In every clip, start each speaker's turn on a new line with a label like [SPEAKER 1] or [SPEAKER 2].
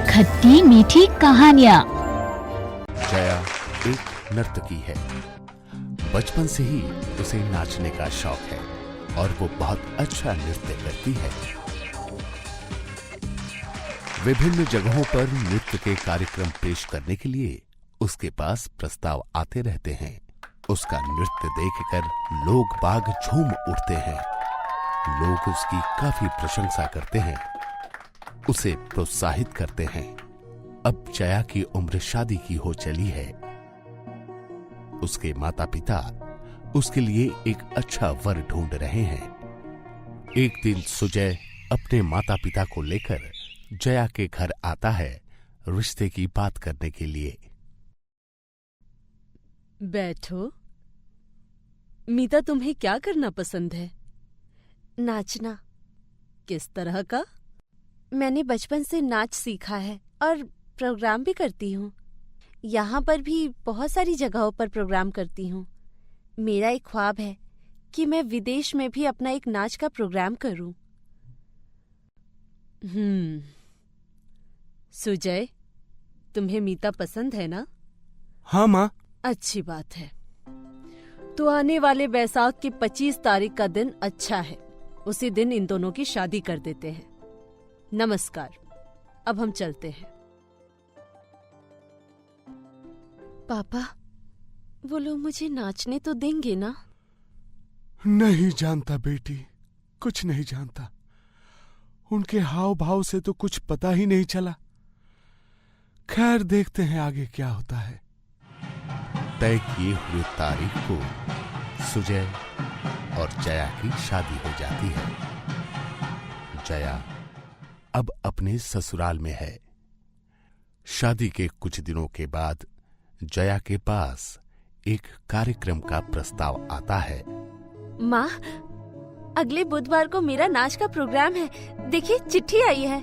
[SPEAKER 1] खट्टी मीठी कहानियाँ।
[SPEAKER 2] जया एक नर्तकी है। बचपन से ही उसे नाचने का शौक है और वो बहुत अच्छा नृत्य करती है। विभिन्न जगहों पर नृत्य के कार्यक्रम पेश करने के लिए उसके पास प्रस्ताव आते रहते हैं। उसका नृत्य देखकर लोग बाग झूम उठते हैं। लोग उसकी काफी प्रशंसा करते हैं, उसे प्रोत्साहित करते हैं। अब जया की उम्र शादी की हो चली है। उसके माता पिता उसके लिए एक अच्छा वर ढूंढ रहे हैं। एक दिन सुजय अपने माता पिता को लेकर जया के घर आता है रिश्ते की बात करने के लिए।
[SPEAKER 3] बैठो। मीता, तुम्हें क्या करना पसंद है?
[SPEAKER 4] नाचना।
[SPEAKER 3] किस तरह का?
[SPEAKER 4] मैंने बचपन से नाच सीखा है और प्रोग्राम भी करती हूँ। यहाँ पर भी बहुत सारी जगहों पर प्रोग्राम करती हूँ। मेरा एक ख्वाब है कि मैं विदेश में भी अपना एक नाच का प्रोग्राम करूँ।
[SPEAKER 3] सुजय, तुम्हें मीता पसंद है ना?
[SPEAKER 5] हाँ माँ।
[SPEAKER 3] अच्छी बात है। तो आने वाले बैसाख की 25 तारीख का दिन अच्छा है। उसी दिन इन दोनों की शादी कर देते हैं। नमस्कार, अब हम चलते हैं।
[SPEAKER 4] पापा, वो लोग मुझे नाचने तो देंगे ना?
[SPEAKER 5] नहीं जानता बेटी, कुछ नहीं जानता। उनके हाव भाव से तो कुछ पता ही नहीं चला। खैर, देखते हैं आगे क्या होता है।
[SPEAKER 2] तय किए हुए तारीख को सुजय और जया की शादी हो जाती है। जया अब अपने ससुराल में है। शादी के कुछ दिनों के बाद जया के पास एक कार्यक्रम का प्रस्ताव आता है।
[SPEAKER 4] माँ, अगले बुधवार को मेरा नाच का प्रोग्राम है। देखिए, चिट्ठी आई है।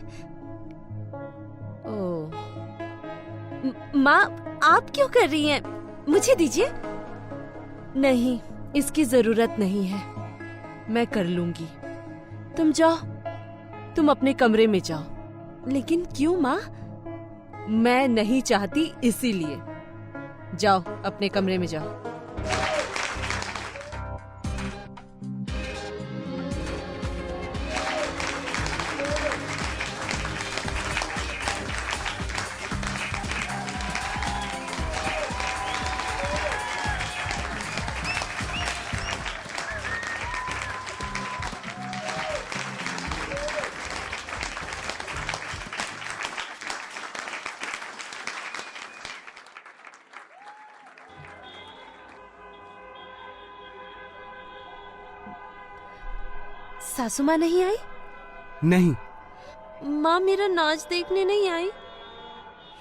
[SPEAKER 3] ओह,
[SPEAKER 4] माँ, आप क्यों कर रही हैं? मुझे दीजिए।
[SPEAKER 3] नहीं, इसकी जरूरत नहीं है। मैं कर लूंगी। तुम जाओ, तुम अपने कमरे में जाओ।
[SPEAKER 4] लेकिन क्यों माँ?
[SPEAKER 3] मैं नहीं चाहती, इसीलिए। जाओ, अपने कमरे में जाओ।
[SPEAKER 4] सासू माँ नहीं आई?
[SPEAKER 5] नहीं।
[SPEAKER 4] माँ मेरा नाच देखने नहीं आई?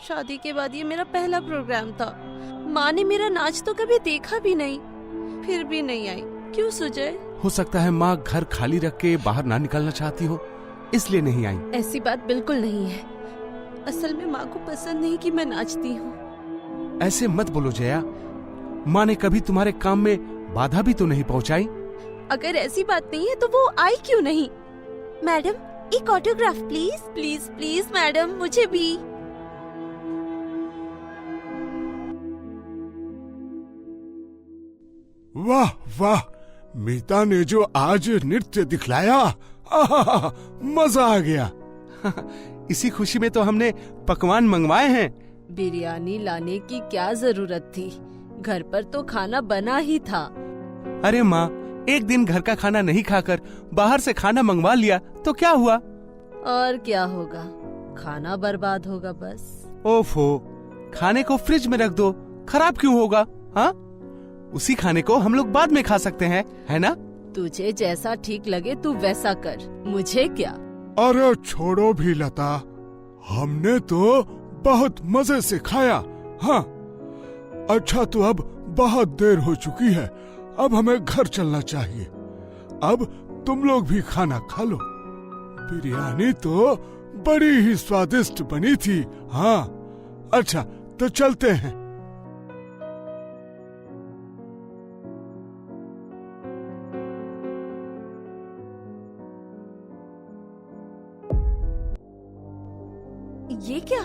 [SPEAKER 4] शादी के बाद ये मेरा पहला प्रोग्राम था। माँ ने मेरा नाच तो कभी देखा भी नहीं, फिर भी नहीं आई। क्यों सुजय?
[SPEAKER 5] हो सकता है माँ घर खाली रख के बाहर ना निकलना चाहती हो, इसलिए नहीं आई।
[SPEAKER 4] ऐसी बात बिल्कुल नहीं है। असल में माँ को पसंद नहीं कि मैं नाचती हूँ।
[SPEAKER 5] ऐसे मत बोलो जया। माँ ने कभी तुम्हारे काम में बाधा भी तो नहीं पहुँचाई।
[SPEAKER 4] अगर ऐसी बात नहीं है तो वो आई क्यों नहीं? मैडम, एक autograph please. Please please madam, मुझे भी।
[SPEAKER 6] वाह वाह, मीता ने जो आज नृत्य दिखलाया, आहा, मजा आ गया।
[SPEAKER 5] इसी खुशी में तो हमने पकवान मंगवाए हैं।
[SPEAKER 3] बिरयानी लाने की क्या जरूरत थी? घर पर तो खाना बना ही था।
[SPEAKER 5] अरे माँ, एक दिन घर का खाना नहीं खाकर बाहर से खाना मंगवा लिया तो क्या हुआ?
[SPEAKER 3] और क्या होगा, खाना बर्बाद होगा बस।
[SPEAKER 5] ओफो, खाने को फ्रिज में रख दो, खराब क्यों होगा? हाँ, उसी खाने को हम लोग बाद में खा सकते हैं, है ना?
[SPEAKER 3] तुझे जैसा ठीक लगे तू वैसा कर, मुझे क्या।
[SPEAKER 6] अरे छोड़ो भी लता, हमने तो बहुत मजे से खाया। हाँ, अच्छा तो अब बहुत देर हो चुकी है, अब हमें घर चलना चाहिए। अब तुम लोग भी खाना खा लो। बिरयानी तो बड़ी ही स्वादिष्ट बनी थी। हाँ, अच्छा तो चलते हैं।
[SPEAKER 4] ये क्या?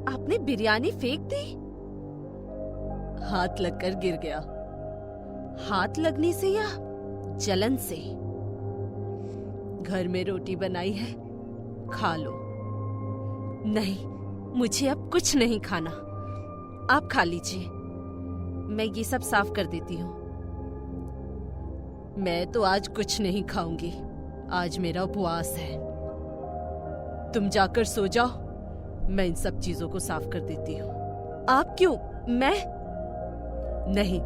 [SPEAKER 4] आपने बिरयानी फेंक दी?
[SPEAKER 3] हाथ लगकर गिर गया।
[SPEAKER 4] हाथ लगने से या जलन से?
[SPEAKER 3] घर में रोटी बनाई है, खा लो।
[SPEAKER 4] नहीं, मुझे अब कुछ नहीं खाना। आप खा लीजिए, मैं ये सब साफ कर देती हूँ।
[SPEAKER 3] मैं तो आज कुछ नहीं खाऊंगी, आज मेरा उपवास है। तुम जाकर सो जाओ, मैं इन सब चीजों को साफ कर देती हूँ।
[SPEAKER 4] आप क्यों? मैं?
[SPEAKER 3] नहीं,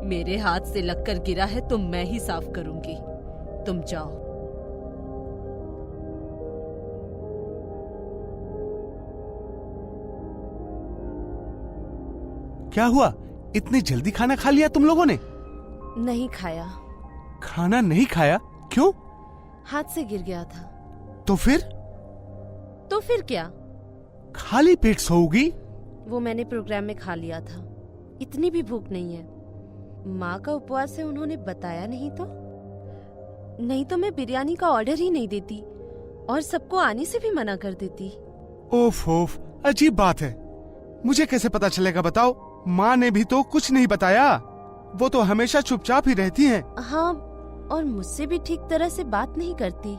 [SPEAKER 3] मेरे हाथ से लगकर गिरा है तो मैं ही साफ करूंगी। तुम जाओ।
[SPEAKER 5] क्या हुआ? इतनी जल्दी खाना खा लिया तुम लोगों ने?
[SPEAKER 4] नहीं खाया।
[SPEAKER 5] खाना नहीं खाया? क्यों?
[SPEAKER 4] हाथ से गिर गया था।
[SPEAKER 5] तो फिर?
[SPEAKER 4] तो फिर क्या?
[SPEAKER 5] खाली पेट सोओगी?
[SPEAKER 4] वो मैंने प्रोग्राम में खा लिया था। इतनी भी भूख नहीं है। माँ का उपवास है, उन्होंने बताया नहीं तो? नहीं तो मैं बिरयानी का ऑर्डर ही नहीं देती और सबको आने से भी मना कर देती।
[SPEAKER 5] ओफ ओफ, अजीब बात है। मुझे कैसे पता चलेगा बताओ? माँ ने भी तो कुछ नहीं बताया। वो तो हमेशा चुपचाप ही रहती हैं।
[SPEAKER 4] हाँ, और मुझसे भी ठीक तरह से बात नहीं करती।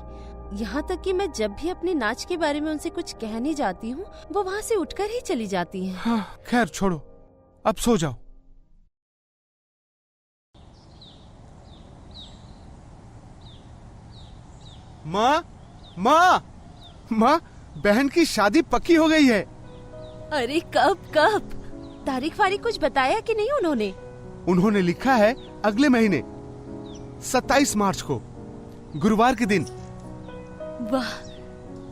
[SPEAKER 4] यहाँ तक कि मैं जब भी अपने नाच के बारे में उनसे कुछ कहने जाती हूँ, वो वहाँ से उठकर ही चली जाती हैं।
[SPEAKER 5] हाँ, खैर छोड़ो, अब सो जाओ। माँ, माँ, माँ, बहन की शादी पक्की हो गई है।
[SPEAKER 4] अरे कब? तारीख वारीख कुछ बताया कि नहीं उन्होंने?
[SPEAKER 5] उन्होंने लिखा है अगले महीने 27 मार्च को, गुरुवार के दिन।
[SPEAKER 3] वाह,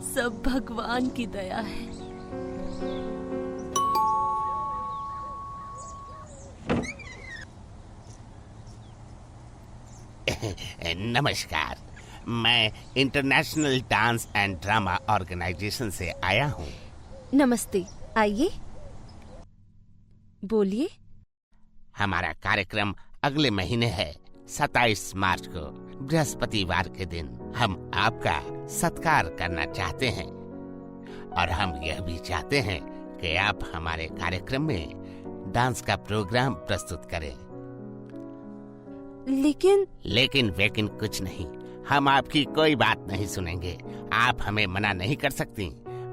[SPEAKER 3] सब भगवान की दया है।
[SPEAKER 2] नमस्कार, मैं international dance and drama organisation से आया हूँ।
[SPEAKER 4] नमस्ते, आइए, बोलिए।
[SPEAKER 2] हमारा कार्यक्रम अगले महीने है 27 मार्च को, बृहस्पतिवार के दिन। हम आपका सत्कार करना चाहते हैं और हम यह भी चाहते हैं कि आप हमारे कार्यक्रम में डांस का प्रोग्राम प्रस्तुत करें। लेकिन वेकिन कुछ नहीं, हम आपकी कोई बात नहीं सुनेंगे। आप हमें मना नहीं कर सकती।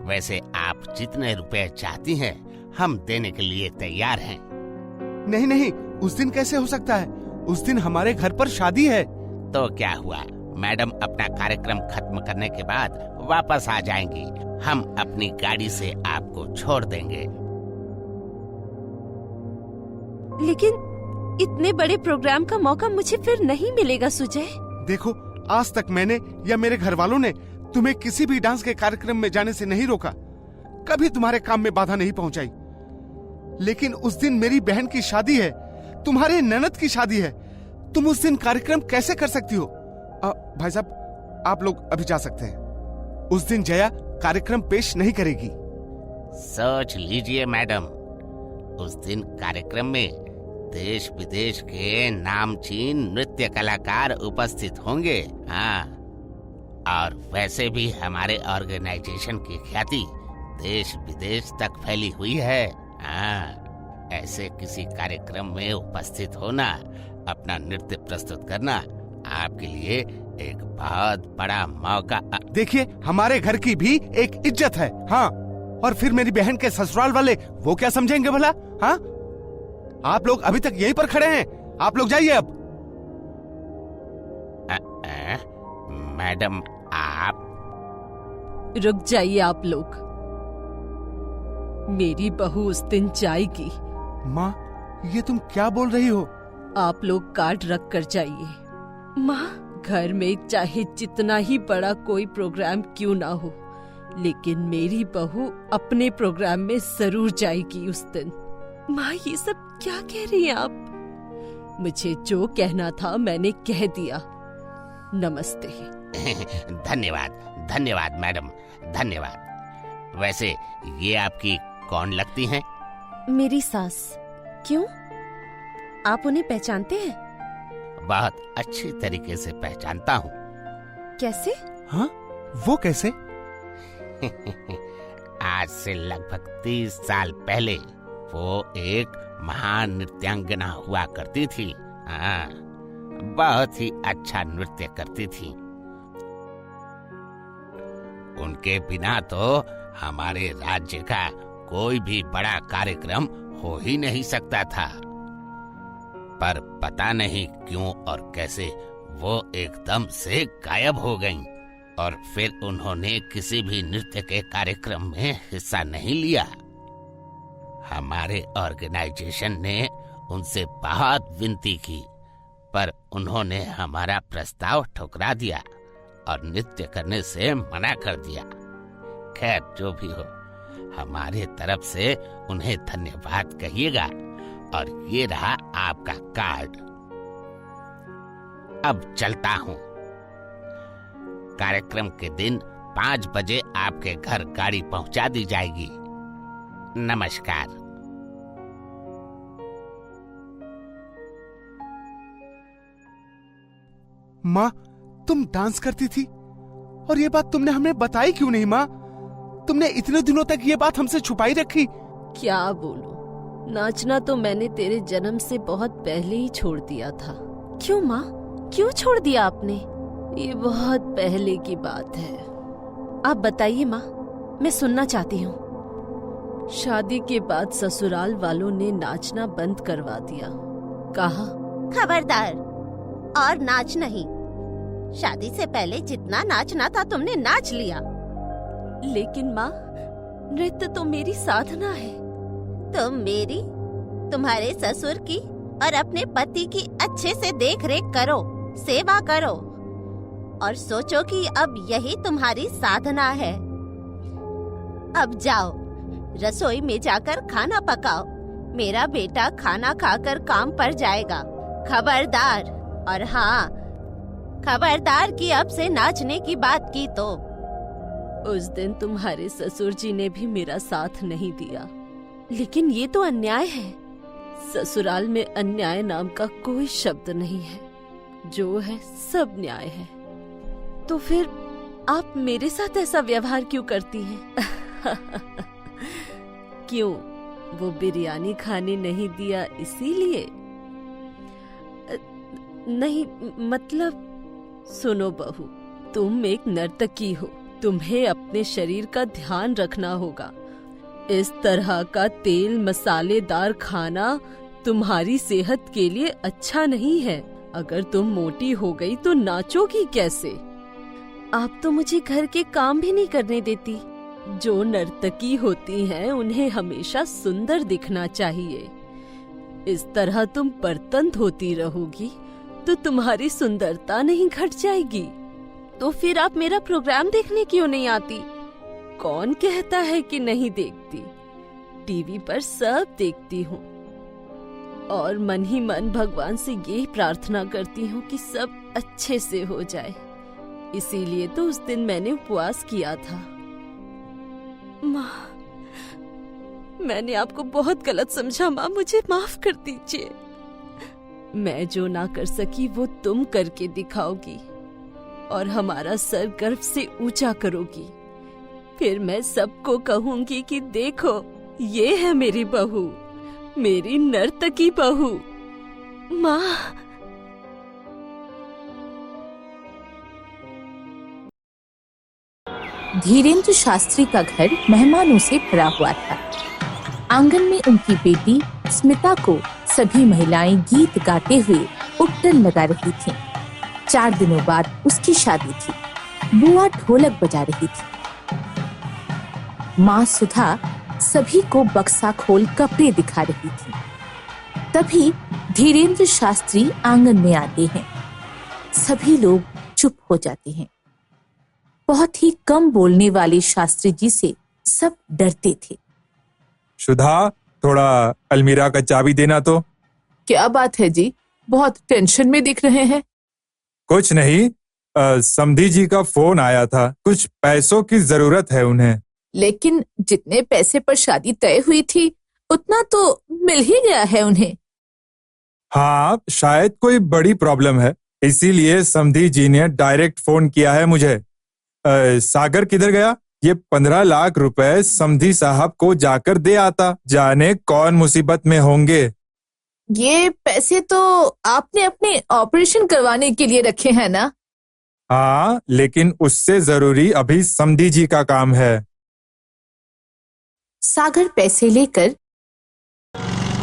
[SPEAKER 2] वैसे आप जितने रुपए चाहती हैं, हम देने के लिए तैयार हैं।
[SPEAKER 5] नहीं नहीं, उस दिन कैसे हो सकता है? उस दिन हमारे घर पर शादी है।
[SPEAKER 2] तो क्या हुआ, मैडम अपना कार्यक्रम खत्म करने के बाद वापस आ जाएंगी। हम अपनी गाड़ी से आपको छोड़ देंगे।
[SPEAKER 4] लेकिन इतने बड़े प्रोग्राम का मौका मुझे फिर नहीं मिलेगा सुजय।
[SPEAKER 5] देखो, आज तक मैंने या मेरे घर वालों ने तुम्हें किसी भी डांस के कार्यक्रम में जाने से नहीं रोका, कभी तुम्हारे काम में बाधा नहीं पहुंचाई। लेकिन उस दिन मेरी बहन की शादी है, तुम्हारे ननद की शादी है। तुम उस दिन कार्यक्रम कैसे कर सकती हो? भाई साहब, आप लोग अभी जा सकते हैं। उस दिन जया कार्यक्रम पेश नहीं करेगी।
[SPEAKER 2] सोच लीजिए मैडम, उस दिन कार्यक्रम में देश विदेश के नामचीन नृत्य कलाकार उपस्थित होंगे। हाँ, और वैसे भी हमारे ऑर्गेनाइजेशन की ख्याति देश विदेश तक फैली हुई है। हाँ, ऐसे किसी कार्यक्रम में उपस्थित होना, अपना नृत्य प्रस्तुत करना आपके लिए एक बहुत बड़ा मौका।
[SPEAKER 5] देखिए, हमारे घर की भी एक इज्जत है। हाँ, और फिर मेरी बहन के ससुराल वाले वो क्या समझेंगे भला? हाँ, आप लोग अभी तक यहीं पर खड़े हैं, आप लोग जाइए अब।
[SPEAKER 2] मैडम, आप
[SPEAKER 3] रुक जाइए। आप लोग, मेरी बहू उस दिन जाएगी।
[SPEAKER 5] माँ, ये तुम क्या बोल रही हो?
[SPEAKER 3] आप लोग कार्ड रख कर जाइए।
[SPEAKER 4] माँ,
[SPEAKER 3] घर में चाहे जितना ही बड़ा कोई प्रोग्राम क्यों ना हो, लेकिन मेरी बहू अपने प्रोग्राम में जरूर जाएगी उस दिन।
[SPEAKER 4] माँ, ये सब क्या कह रही हैं आप?
[SPEAKER 3] मुझे जो कहना था मैंने कह दिया। नमस्ते।
[SPEAKER 2] धन्यवाद मैडम, धन्यवाद। वैसे ये आपकी कौन लगती हैं?
[SPEAKER 4] मेरी सास। क्यों, आप उन्हें पहचानते हैं?
[SPEAKER 2] बहुत अच्छी तरीके से पहचानता हूँ।
[SPEAKER 4] कैसे?
[SPEAKER 5] हाँ, वो कैसे?
[SPEAKER 1] आज से लगभग 30 साल पहले वो एक महान नृत्यांगना हुआ करती थी। हाँ, बहुत ही अच्छा नृत्य करती थी। उनके बिना तो हमारे राज्य का कोई भी बड़ा कार्यक्रम हो ही नहीं सकता था। पर पता नहीं क्यों और कैसे वो एकदम से गायब हो गईं और फिर उन्होंने किसी भी नृत्य के कार्यक्रम में हिस्सा नहीं लिया। हमारे ऑर्गेनाइजेशन ने उनसे बहुत विनती की, पर उन्होंने हमारा प्रस्ताव ठुकरा दिया और नृत्य करने से मना कर दिया। खैर, जो भी हो, हमारे तरफ से उन्हें धन्यवाद कहिएगा और ये रहा आपका कार्ड। अब चलता हूँ। कार्यक्रम के दिन 5 बजे आपके घर गाड़ी पहुंचा दी जाएगी। नमस्कार।
[SPEAKER 5] माँ, तुम डांस करती थी और ये बात तुमने हमें बताई क्यों नहीं माँ? तुमने इतने दिनों तक ये बात हमसे छुपाई रखी।
[SPEAKER 3] क्या बोलूं, नाचना तो मैंने तेरे जन्म से बहुत पहले ही छोड़ दिया था।
[SPEAKER 4] क्यों माँ, क्यों छोड़ दिया आपने?
[SPEAKER 3] ये बहुत पहले की बात है।
[SPEAKER 4] आप बताइए माँ, मैं सुनना चाहती हूँ।
[SPEAKER 3] शादी के बाद ससुराल वालों ने नाचना बंद करवा दिया। कहा,
[SPEAKER 4] खबरदार, और नाच नहीं। शादी से पहले जितना नाचना था तुमने नाच लिया।
[SPEAKER 3] लेकिन माँ, नृत्य तो मेरी साधना है।
[SPEAKER 4] तुम मेरी, तुम्हारे ससुर की और अपने पति की अच्छे से देख रेख करो, सेवा करो और सोचो कि अब यही तुम्हारी साधना है। अब जाओ, रसोई में जाकर खाना पकाओ। मेरा बेटा खाना खाकर काम पर जाएगा। खबरदार, और हाँ, खबरदार कि अब से नाचने की बात की तो।
[SPEAKER 3] उस दिन तुम्हारे ससुर जी ने भी मेरा साथ नहीं दिया।
[SPEAKER 4] लेकिन ये तो अन्याय है।
[SPEAKER 3] ससुराल में अन्याय नाम का कोई शब्द नहीं है। जो है सब न्याय है।
[SPEAKER 4] तो फिर आप मेरे साथ ऐसा व्यवहार क्यों करती हैं?
[SPEAKER 3] क्यों, वो बिरयानी खाने नहीं दिया इसीलिए?
[SPEAKER 4] नहीं, मतलब।
[SPEAKER 3] सुनो बहू, तुम एक नर्तकी हो, तुम्हें अपने शरीर का ध्यान रखना होगा। इस तरह का तेल मसालेदार खाना तुम्हारी सेहत के लिए अच्छा नहीं है। अगर तुम मोटी हो गई तो नाचोगी कैसे?
[SPEAKER 4] आप तो मुझे घर के काम भी नहीं करने देती।
[SPEAKER 3] जो नर्तकी होती हैं उन्हें हमेशा सुंदर दिखना चाहिए। इस तरह तुम बर्तन धोती रहोगी तो तुम्हारी सुंदरता नहीं घट जाएगी।
[SPEAKER 4] तो फिर आप मेरा प्रोग्राम देखने क्यों नहीं आती?
[SPEAKER 3] कौन कहता है कि नहीं देखती? टीवी पर सब देखती हूँ और मन ही मन भगवान से ये प्रार्थना करती हूँ कि सब अच्छे से हो जाए। इसीलिए तो उस दिन मैंने उपवास किया था।
[SPEAKER 4] माँ, मैंने आपको बहुत गलत समझा। माँ, मुझे माफ कर दीजिए।
[SPEAKER 3] मैं जो ना कर सकी वो तुम करके दिखाओगी और हमारा सर गर्व से ऊंचा करोगी। फिर मैं सबको कहूंगी कि देखो, ये है मेरी बहू, मेरी नर्तकी बहू।
[SPEAKER 4] माँ,
[SPEAKER 7] धीरेन्द्र शास्त्री का घर मेहमानों से भरा हुआ था। आंगन में उनकी बेटी स्मिता को सभी महिलाएं गीत गाते हुए उपटन लगा रही थीं। 4 दिनों बाद उसकी शादी थी। बुआ ढोलक बजा रही थी। माँ सुधा सभी को बक्सा खोल कपड़े दिखा रही थी। तभी धीरेन्द्र शास्त्री आंगन में आते हैं। सभी लोग चुप हो जाते हैं। बहुत ही कम बोलने वाले शास्त्री जी से सब डरते थे।
[SPEAKER 8] सुधा, थोड़ा अलमीरा का चाबी देना तो।
[SPEAKER 7] क्या बात है जी, बहुत टेंशन में दिख रहे हैं।
[SPEAKER 8] कुछ नहीं, समधी जी का फोन आया था, कुछ पैसों की जरूरत है उन्हें।
[SPEAKER 7] लेकिन जितने पैसे पर शादी तय हुई थी उतना तो मिल ही गया है उन्हें।
[SPEAKER 8] हाँ, शायद कोई बड़ी प्रॉब्लम है, इसीलिए समधी जी ने डायरेक्ट फोन किया है मुझे। सागर किधर गया? ये 15 लाख रुपए समधी साहब को जाकर दे आता। जाने कौन मुसीबत में होंगे।
[SPEAKER 7] ये पैसे तो आपने अपने ऑपरेशन करवाने के लिए रखे हैं ना?
[SPEAKER 8] हाँ, लेकिन उससे जरूरी अभी समधी जी का काम है।
[SPEAKER 7] सागर पैसे लेकर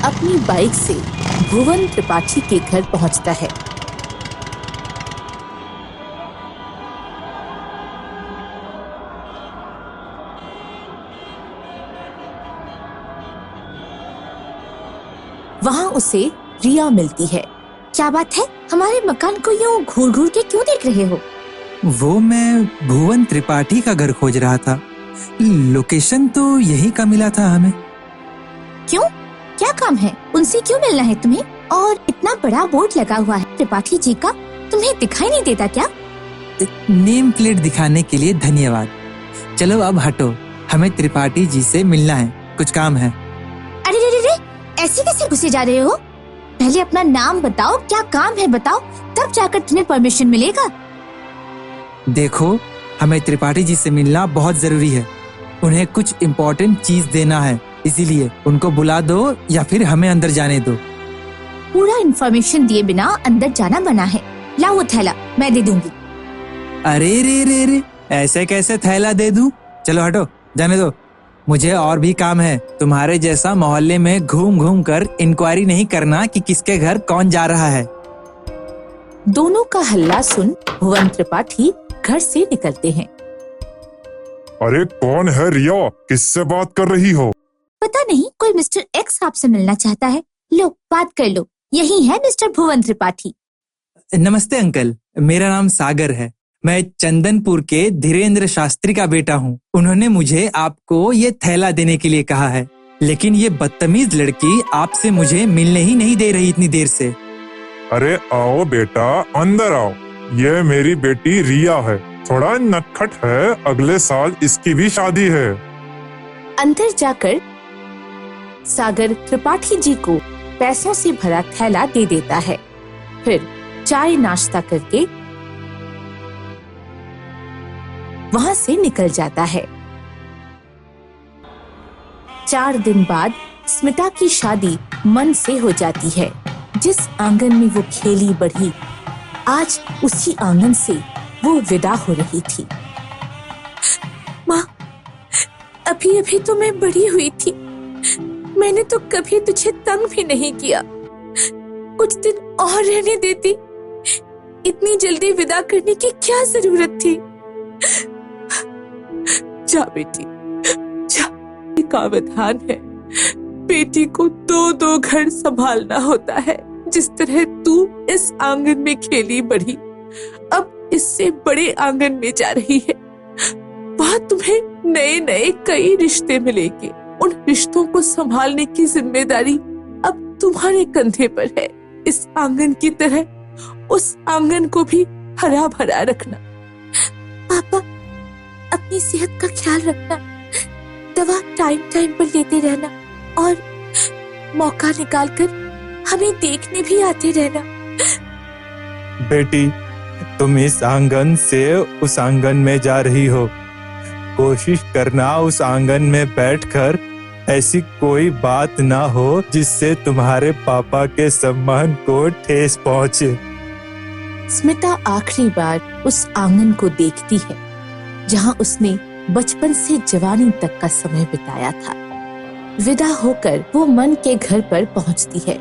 [SPEAKER 7] अपनी बाइक से भुवन त्रिपाठी के घर पहुंचता है। वहां उसे रिया मिलती है। क्या बात है, हमारे मकान को यूं घूर घूर के क्यों देख रहे हो?
[SPEAKER 9] वो मैं भुवन त्रिपाठी का घर खोज रहा था। लोकेशन तो यही का मिला था हमें।
[SPEAKER 7] क्यों, क्या काम है? उनसे क्यों मिलना है तुम्हें? और इतना बड़ा बोर्ड लगा हुआ है त्रिपाठी जी का, तुम्हें दिखाई नहीं देता क्या?
[SPEAKER 9] नेम प्लेट दिखाने के लिए धन्यवाद। चलो अब हटो, हमें त्रिपाठी जी से मिलना है, कुछ काम है।
[SPEAKER 7] अरे रे रे रे, ऐसे कैसे घुसे जा रहे हो? पहले अपना नाम बताओ, क्या काम है बताओ, तब जाकर तुम्हें परमिशन मिलेगा।
[SPEAKER 9] देखो, हमें त्रिपाठी जी से मिलना बहुत जरूरी है। उन्हें कुछ इम्पोर्टेंट चीज देना है, इसीलिए उनको बुला दो या फिर हमें अंदर जाने दो।
[SPEAKER 7] पूरा इन्फॉर्मेशन दिए बिना अंदर जाना मना है। लाओ वो थैला, मैं दे दूंगी।
[SPEAKER 9] अरे रे रे रे, ऐसे कैसे थैला दे दूं? चलो हटो, जाने दो, मुझे और भी काम है। तुम्हारे जैसा मोहल्ले में घूम घूम कर इंक्वायरी नहीं करना कि किसके घर कौन जा रहा है।
[SPEAKER 7] दोनों का हल्ला सुन भुवन त्रिपाठी घर से निकलते हैं।
[SPEAKER 10] अरे कौन है रिया, किससे बात कर रही हो?
[SPEAKER 7] पता नहीं, कोई मिस्टर एक्स आपसे मिलना चाहता है। लो बात कर लो, यही है मिस्टर भुवन त्रिपाठी।
[SPEAKER 9] नमस्ते अंकल, मेरा नाम सागर है। मैं चंदनपुर के धीरेन्द्र शास्त्री का बेटा हूँ। उन्होंने मुझे आपको ये थैला देने के लिए कहा है, लेकिन ये बदतमीज लड़की आपसे मुझे मिलने ही नहीं दे रही इतनी देर से।
[SPEAKER 10] अरे आओ बेटा, अंदर आओ। ये मेरी बेटी रिया है, थोड़ा नटखट है, अगले साल इसकी भी शादी है।
[SPEAKER 7] अंदर जाकर सागर त्रिपाठी जी को पैसों से भरा थैला दे देता है। फिर चाय नाश्ता करके वहां से निकल जाता है। 4 दिन बाद स्मिता की शादी मन से हो जाती है। जिस आंगन में वो खेली बढ़ी, आज उसी आंगन से वो विदा हो रही थी। माँ, अभी अभी तो मैं बड़ी हुई थी, मैंने तो कभी तुझे तंग भी नहीं किया। कुछ दिन और रहने देती, इतनी जल्दी विदा करने की क्या जरूरत थी? जा बेटी जा, का विधान है, बेटी को 2-2 घर संभालना होता है। जिस तरह तू इस आंगन में खेली बढ़ी, अब इससे बड़े आंगन में जा रही है। वहां तुम्हें नए नए कई रिश्ते मिलेंगे। उन रिश्तों को संभालने की जिम्मेदारी अब तुम्हारे कंधे पर है। इस आंगन की तरह उस आंगन को भी हरा भरा रखना। पापा, अपनी सेहत का ख्याल रखना, दवा टाइम टाइम पर लेते रहना और मौका निकालकर हमें देखने भी आते रहना।
[SPEAKER 8] बेटी, तुम इस आंगन से उस आंगन में जा रही हो। कोशिश करना उस आंगन में बैठकर ऐसी कोई बात ना हो जिससे तुम्हारे पापा के सम्मान को ठेस पहुंचे।
[SPEAKER 7] स्मिता आखिरी बार उस आंगन को देखती है जहां उसने बचपन से जवानी तक का समय बिताया था। विदा होकर वो मन के घर पर पहुंचती है।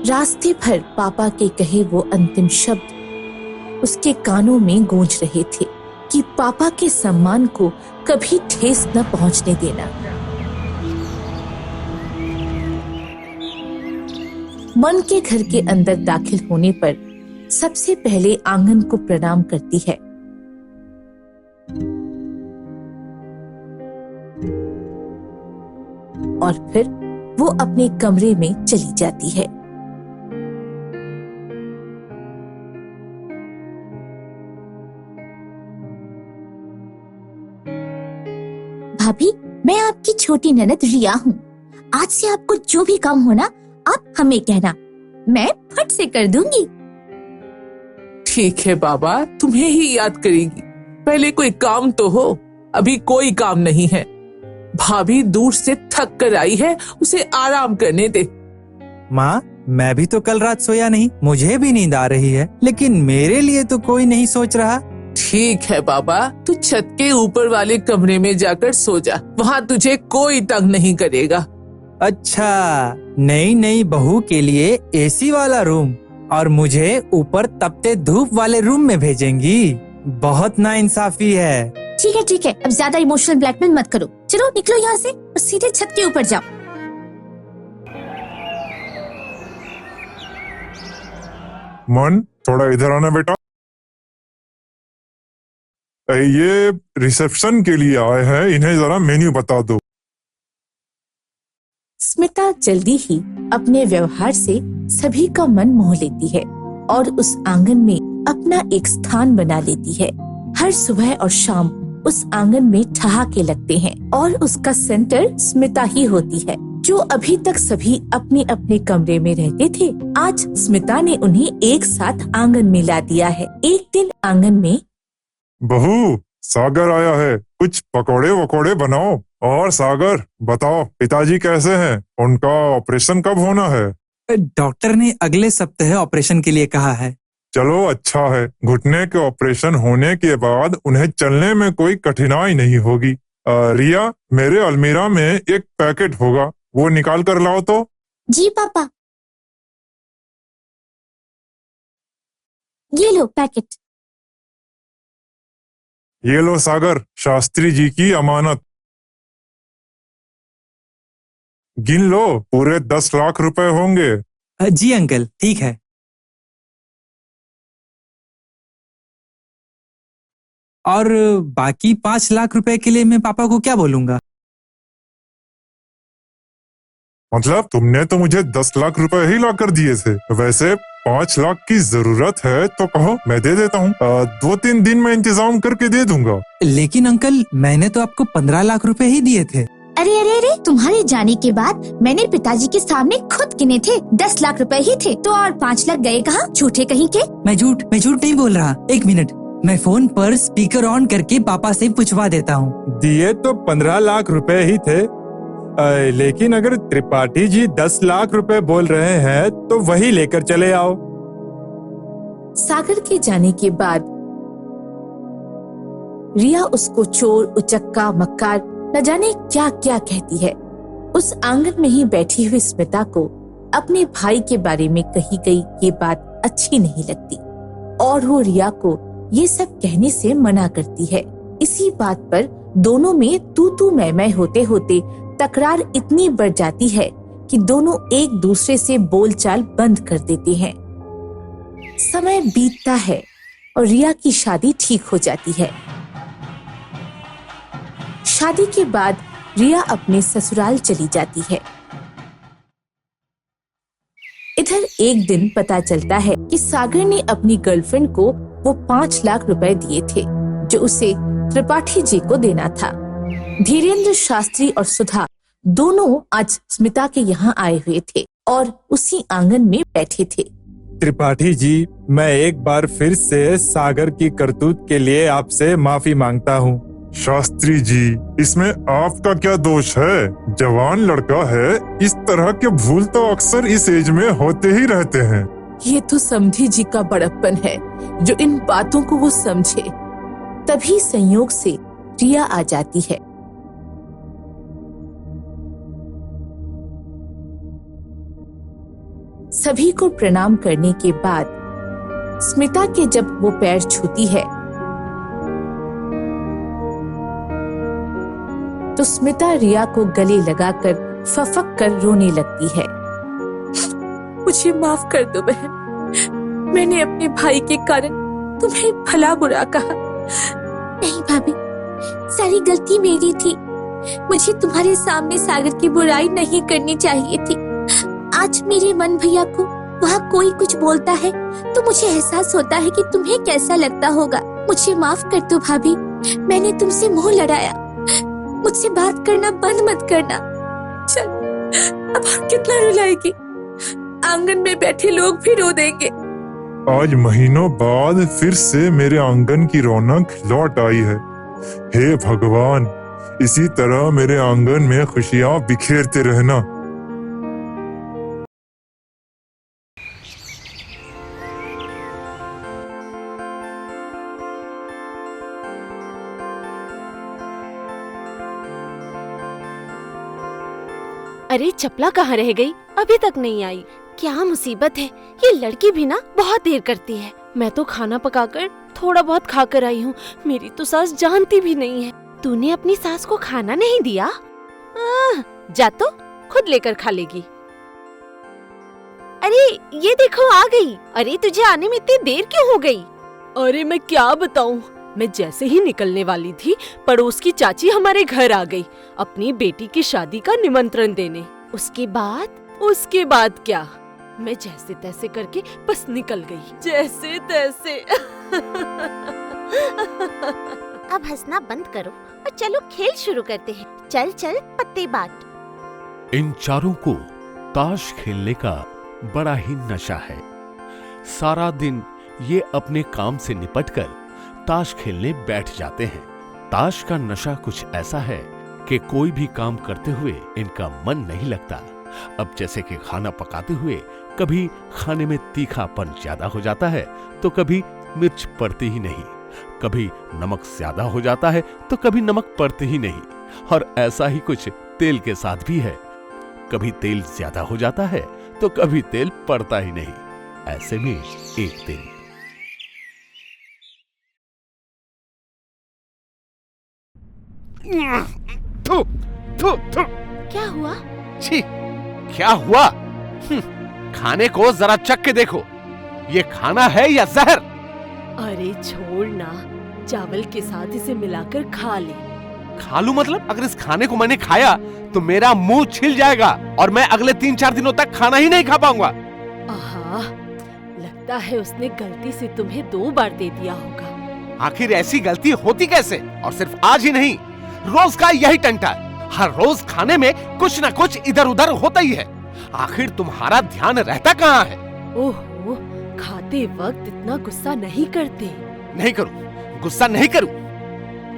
[SPEAKER 7] रास्ते भर पापा के कहे वो अंतिम शब्द उसके कानों में गूंज रहे थे कि पापा के सम्मान को कभी ठेस न पहुंचने देना। मन के घर के अंदर दाखिल होने पर सबसे पहले आंगन को प्रणाम करती है। और फिर वो अपने कमरे में चली जाती है। भाभी, मैं आपकी छोटी ननद रिया हूँ। आज से आपको जो भी काम हो ना, आप हमें कहना, मैं फट से कर दूंगी।
[SPEAKER 11] ठीक है बाबा, तुम्हें ही याद करेगी। पहले कोई काम तो हो, अभी कोई काम नहीं है। भाभी दूर से थक कर आई है, उसे आराम करने दे।
[SPEAKER 9] माँ, मैं भी तो कल रात सोया नहीं, मुझे भी नींद आ रही है, लेकिन मेरे लिए तो कोई नहीं सोच रहा।
[SPEAKER 11] ठीक है बाबा, तू छत के ऊपर वाले कमरे में जाकर सो जा, वहाँ तुझे कोई तंग नहीं करेगा।
[SPEAKER 9] अच्छा, नई बहू के लिए एसी वाला रूम और मुझे ऊपर तपते धूप वाले रूम में भेजेंगी? बहुत नाइंसाफी है।
[SPEAKER 12] ठीक है, अब ज्यादा इमोशनल ब्लैकमेल मत करो। चलो निकलो यहाँ से और सीधे छत के ऊपर जाओ।
[SPEAKER 10] मन, थोड़ा इधर आना बेटा। ये रिसेप्शन के लिए आए हैं, इन्हें जरा मेन्यू बता दो।
[SPEAKER 7] स्मिता जल्दी ही अपने व्यवहार से सभी का मन मोह लेती है और उस आंगन में अपना एक स्थान बना लेती है। हर सुबह और शाम उस आंगन में ठहाके लगते हैं और उसका सेंटर स्मिता ही होती है। जो अभी तक सभी अपने अपने कमरे में रहते थे, आज स्मिता ने उन्हें एक साथ आंगन में ला दिया है। एक दिन आंगन में,
[SPEAKER 10] बहू, सागर आया है, कुछ पकोड़े वकोड़े बनाओ। और सागर, बताओ पिताजी कैसे हैं? उनका ऑपरेशन कब होना है?
[SPEAKER 9] डॉक्टर ने अगले सप्ताह ऑपरेशन के लिए कहा है।
[SPEAKER 10] चलो अच्छा है, घुटने के ऑपरेशन होने के बाद उन्हें चलने में कोई कठिनाई नहीं होगी। रिया, मेरे अलमीरा में एक पैकेट होगा, वो निकाल कर लाओ तो।
[SPEAKER 12] जी पापा। ये लो पैकेट।
[SPEAKER 10] ये लो सागर, शास्त्री जी की अमानत। गिन लो, पूरे 10 लाख रुपए होंगे।
[SPEAKER 9] जी अंकल, ठीक है। और बाकी 5 लाख रुपए के लिए मैं पापा को क्या बोलूंगा?
[SPEAKER 10] मतलब तुमने तो मुझे 10 लाख रुपए ही ला कर दिए थे। वैसे 5 लाख की जरूरत है तो कहो, मैं दे देता हूँ। 2-3 दिन में इंतजाम करके दे दूंगा।
[SPEAKER 9] लेकिन अंकल, मैंने तो आपको 15 लाख रुपए ही दिए थे।
[SPEAKER 12] अरे, तुम्हारे जाने के बाद मैंने पिताजी के सामने खुद गिने थे, 10 लाख रुपए ही थे, तो और 5 लाख गए कहाँ? झूठे कहीं के।
[SPEAKER 9] मैं झूठ नहीं बोल रहा। 1 मिनट, मैं फोन पर स्पीकर ऑन करके पापा से पूछवा देता हूँ।
[SPEAKER 8] दिए तो 15 लाख रुपए ही थे, लेकिन अगर त्रिपाठी जी 10 लाख रुपए बोल रहे हैं तो वही लेकर चले आओ।
[SPEAKER 7] सागर के जाने के बाद रिया उसको चोर, उचक्का, मक्कार, न जाने क्या क्या कहती है। उस आंगन में ही बैठी हुई स्मिता को अपने भाई के बारे में कही गई ये बात अच्छी नहीं लगती और वो रिया को ये सब कहने से मना करती है। इसी बात पर दोनों में तू मैं होते होते तकरार इतनी बढ़ जाती है कि दोनों एक दूसरे से बोलचाल बंद कर देते हैं। समय बीतता है और रिया की शादी ठीक हो जाती है। शादी के बाद रिया अपने ससुराल चली जाती है। इधर एक दिन पता चलता है कि सागर ने अपनी गर्लफ्रेंड को वो 5 लाख रुपए दिए थे जो उसे त्रिपाठी जी को देना था। धीरेन्द्र शास्त्री और सुधा दोनों आज स्मिता के यहाँ आए हुए थे और उसी आंगन में बैठे थे।
[SPEAKER 8] त्रिपाठी जी, मैं एक बार फिर से सागर की करतूत के लिए आपसे माफी मांगता हूँ।
[SPEAKER 10] शास्त्री जी, इसमें आपका क्या दोष है? जवान लड़का है, इस तरह के भूल तो अक्सर इस एज में होते ही रहते हैं।
[SPEAKER 11] ये तो समधी जी का बड़प्पन है जो इन बातों को वो समझे।
[SPEAKER 7] तभी संयोग से रिया आ जाती है। सभी को प्रणाम करने के बाद स्मिता के जब वो पैर छूती है तो स्मिता रिया को गले लगाकर फफक कर रोने लगती है।
[SPEAKER 11] मुझे माफ कर दो बहन, मैंने अपने भाई के कारण तुम्हें भला बुरा कहा।
[SPEAKER 12] नहीं भाभी, सारी गलती मेरी थी। मुझे तुम्हारे सामने सागर की बुराई नहीं करनी चाहिए थी। आज मेरे मन भैया को वहाँ कोई कुछ बोलता है तो मुझे एहसास होता है कि तुम्हें कैसा लगता होगा। मुझे माफ कर दो भाभी, मैंने तुमसे मुंह लड़ाया। मुझसे बात करना बंद मत करना।
[SPEAKER 11] चल, अब हम कितना रुलाएंगे? आंगन में बैठे लोग भी रो देंगे।
[SPEAKER 10] आज महीनों बाद फिर से मेरे आंगन की रौनक लौट आई है। हे भगवान, इसी तरह मेरे आंगन में खुशियां बिखेरते रहना।
[SPEAKER 4] अरे चपला कहाँ रह गई? अभी तक नहीं आई। क्या मुसीबत है, ये लड़की भी ना बहुत देर करती है। मैं तो खाना पकाकर थोड़ा बहुत खाकर आई हूँ, मेरी तो सास जानती भी नहीं है। तूने अपनी सास को खाना नहीं दिया? जा तो खुद लेकर खा लेगी। अरे ये देखो आ गई। अरे तुझे आने में इतनी देर क्यों हो गई?
[SPEAKER 3] अरे मैं क्या बताऊं, मैं जैसे ही निकलने वाली थी पड़ोस की चाची हमारे घर आ गई अपनी बेटी की शादी का निमंत्रण देने।
[SPEAKER 4] उसके
[SPEAKER 3] बाद क्या, मैं जैसे तैसे करके बस निकल गई, जैसे तैसे।
[SPEAKER 4] अब हंसना बंद करो और चलो खेल शुरू करते हैं। चल चल पत्ते बांट।
[SPEAKER 2] इन चारों को ताश खेलने का बड़ा ही नशा है। सारा दिन ये अपने काम से निपटकर ताश खेलने बैठ जाते हैं। ताश का नशा कुछ ऐसा है कि कोई भी काम करते हुए इनका मन नहीं लगता। अब जैसे कि खाना पकाते हुए कभी खाने में तीखापन ज्यादा हो जाता है तो कभी मिर्च पड़ती ही नहीं, कभी नमक ज्यादा हो जाता है तो कभी नमक पड़ती ही नहीं, और ऐसा ही कुछ तेल के साथ भी है। कभी तेल ज्यादा हो जाता है तो कभी तेल पड़ता ही नहीं। ऐसे में एक दिन
[SPEAKER 4] क्या हुआ?
[SPEAKER 1] छी, क्या हुआ? खाने को जरा चख के देखो, ये खाना है या जहर?
[SPEAKER 3] अरे छोड़ ना, चावल के साथ इसे मिलाकर खा ले।
[SPEAKER 1] खा लूं मतलब? अगर इस खाने को मैंने खाया तो मेरा मुंह छिल जाएगा और मैं अगले 3-4 दिनों तक खाना ही नहीं खा पाऊंगा।
[SPEAKER 3] आहा, लगता है उसने गलती से तुम्हें 2 बार दे दिया होगा।
[SPEAKER 1] आखिर ऐसी गलती होती कैसे? और सिर्फ आज ही नहीं, रोज का यही टंटा है। हर रोज खाने में कुछ ना कुछ इधर उधर होता ही है। आखिर तुम्हारा ध्यान रहता कहाँ है?
[SPEAKER 3] ओहो, खाते वक्त इतना गुस्सा नहीं करते।
[SPEAKER 1] नहीं करूं, गुस्सा नहीं करूं।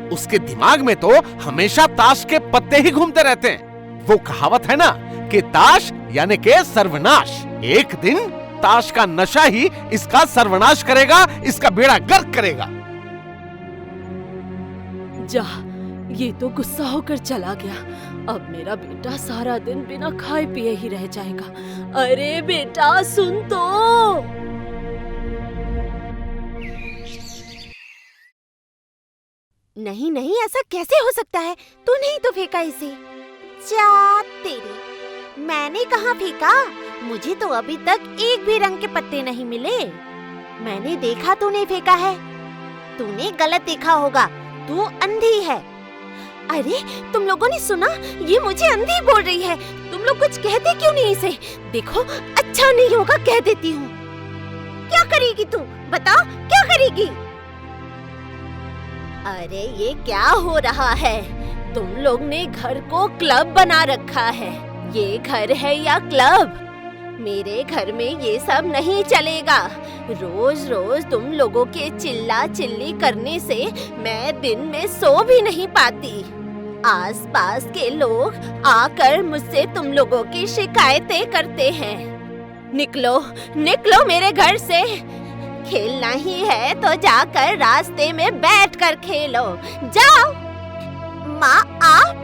[SPEAKER 1] उसके दिमाग में तो हमेशा ताश के पत्ते ही घूमते रहते हैं। वो कहावत है ना कि ताश यानी के सर्वनाश। एक दिन ताश का नशा ही इसका सर्वनाश करेगा, इसका बेड़ा गर्क करेगा।
[SPEAKER 3] जा, ये तो गुस्सा होकर चला गया। अब मेरा बेटा सारा दिन बिना खाए पिए ही रह जाएगा। अरे बेटा सुन तो।
[SPEAKER 4] नहीं नहीं, ऐसा कैसे हो सकता है? तूने ही तो फेंका इसे। जा तेरे, मैंने कहाँ फेंका? मुझे तो अभी तक एक भी रंग के पत्ते नहीं मिले। मैंने देखा तूने फेंका है। तूने गलत देखा होगा, तू अंधी है। अरे तुम लोगों ने सुना? ये मुझे अंधी बोल रही है। तुम लोग कुछ कहते क्यों नहीं इसे? देखो, अच्छा नहीं होगा कह देती हूँ। क्या करेगी तू? बता, क्या करेगी? अरे ये क्या हो रहा है? तुम लोग ने घर को क्लब बना रखा है। ये घर है या क्लब? मेरे घर में ये सब नहीं चलेगा। रोज रोज तुम लोगों के चिल्ला चिल्ली करने से मैं दिन में सो भी नहीं पाती। आसपास के लोग आकर मुझसे तुम लोगों की शिकायतें करते हैं। निकलो, निकलो मेरे घर से। खेलना ही है तो जाकर रास्ते में बैठकर खेलो। जाओ। माँ, आप?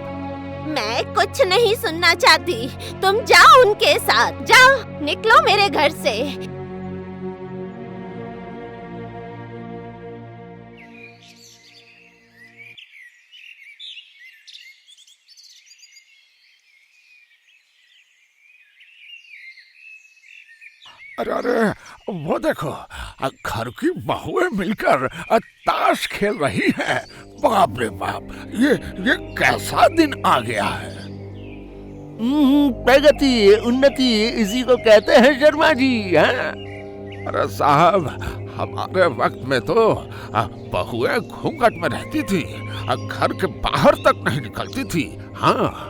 [SPEAKER 4] मैं कुछ नहीं सुनना चाहती। तुम जाओ उनके साथ, जाओ, निकलो मेरे घर से।
[SPEAKER 6] अरे अरे, वो देखो, घर की बहुएं मिलकर ताश खेल रही हैं। बाप रे बाप, ये कैसा दिन आ गया है।
[SPEAKER 1] प्रगति, उन्नति इसी को कहते हैं शर्मा जी। हैं?
[SPEAKER 6] अरे साहब, हमारे वक्त में तो बहुएं घूंघट में रहती थी, घर के बाहर तक नहीं निकलती थी। हाँ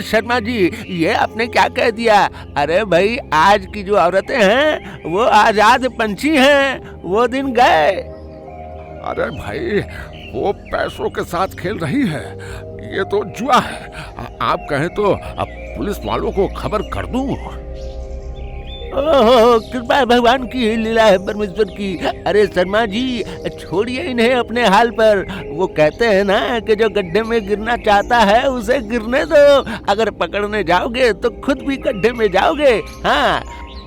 [SPEAKER 1] शर्मा जी, ये आपने क्या कह दिया? अरे भाई, आज की जो औरतें हैं वो आजाद पंछी हैं। वो दिन गए।
[SPEAKER 6] अरे भाई, वो पैसों के साथ खेल रही है, ये तो जुआ है। आप कहें तो अब पुलिस वालों को खबर कर दूं?
[SPEAKER 1] ओह, कृपा है भगवान की, लीला है परमेश्वर की। अरे शर्मा जी, छोड़िए इन्हें अपने हाल पर। वो कहते हैं ना कि जो गड्ढे में गिरना चाहता है उसे गिरने दो। अगर पकड़ने जाओगे तो खुद भी गड्ढे में जाओगे। हाँ,